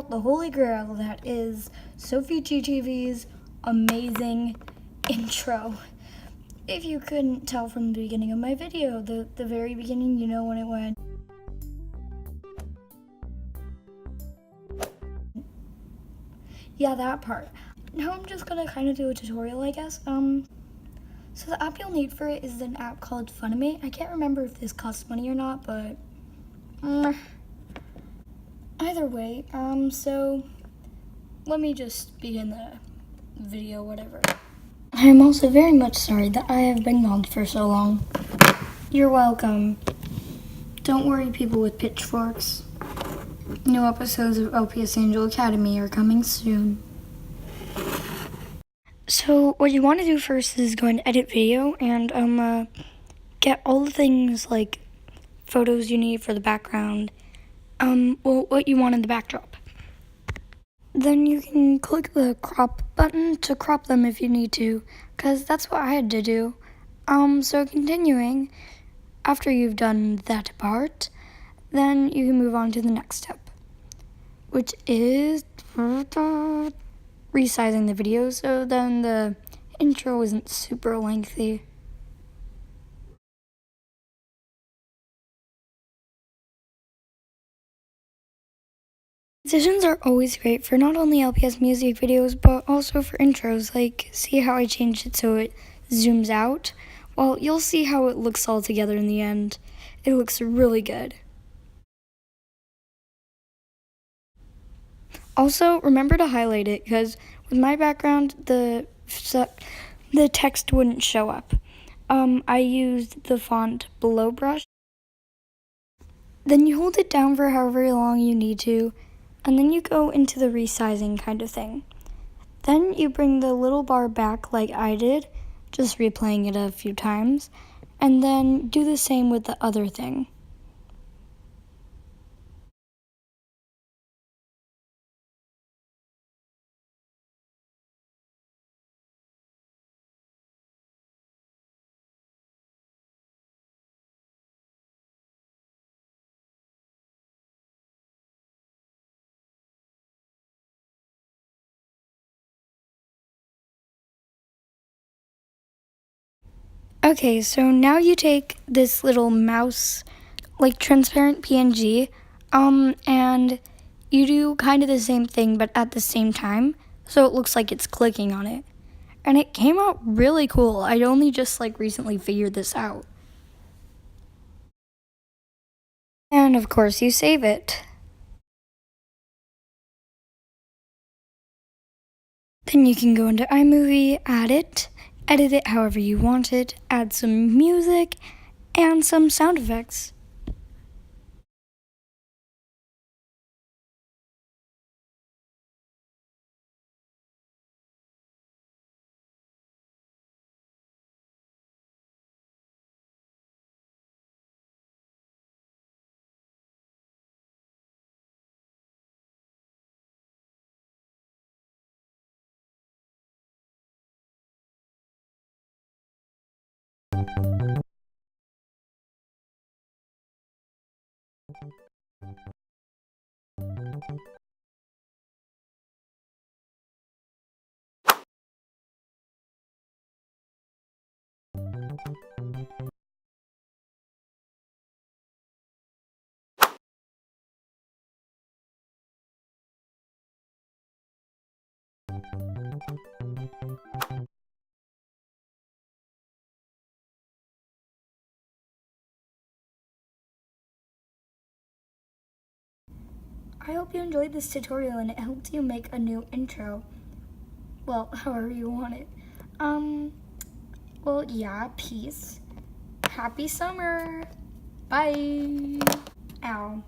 out the holy grail that is Sophie GTV's amazing intro. If you couldn't tell from the beginning of my video, the very beginning, you know when it went. Yeah, that part. Now I'm just gonna kind of do a tutorial, I guess. So the app you'll need for it is an app called Funimate. I can't remember if this costs money or not, but either way, so let me just begin the video, whatever. I am also very much sorry that I have been gone for so long. You're welcome. Don't worry, people with pitchforks. New episodes of LPS Angel Academy are coming soon. So what you want to do first is go and edit video and get all the things like photos you need for the background, what you want in the backdrop. Then you can click the crop button to crop them if you need to, because that's what I had to do. So continuing, after you've done that part, then you can move on to the next step, which is resizing the video so then the intro isn't super lengthy. Transitions are always great for not only LPS music videos, but also for intros. Like, see how I changed it so it zooms out? Well, you'll see how it looks all together in the end. It looks really good. Also, remember to highlight it, because with my background, the text wouldn't show up. I used the font Below Brush. Then you hold it down for however long you need to, and then you go into the resizing kind of thing. Then you bring the little bar back like I did, just replaying it a few times, and then do the same with the other thing. Okay, so now you take this little mouse, like transparent PNG, and you do kind of the same thing but at the same time, so it looks like it's clicking on it. And it came out really cool. I only just recently figured this out. And of course you save it. Then you can go into iMovie, add it, edit it however you want it, add some music, and some sound effects. I hope you enjoyed this tutorial and it helped you make a new intro. Well, however you want it. Well, yeah, peace. Happy summer. Bye. Ow.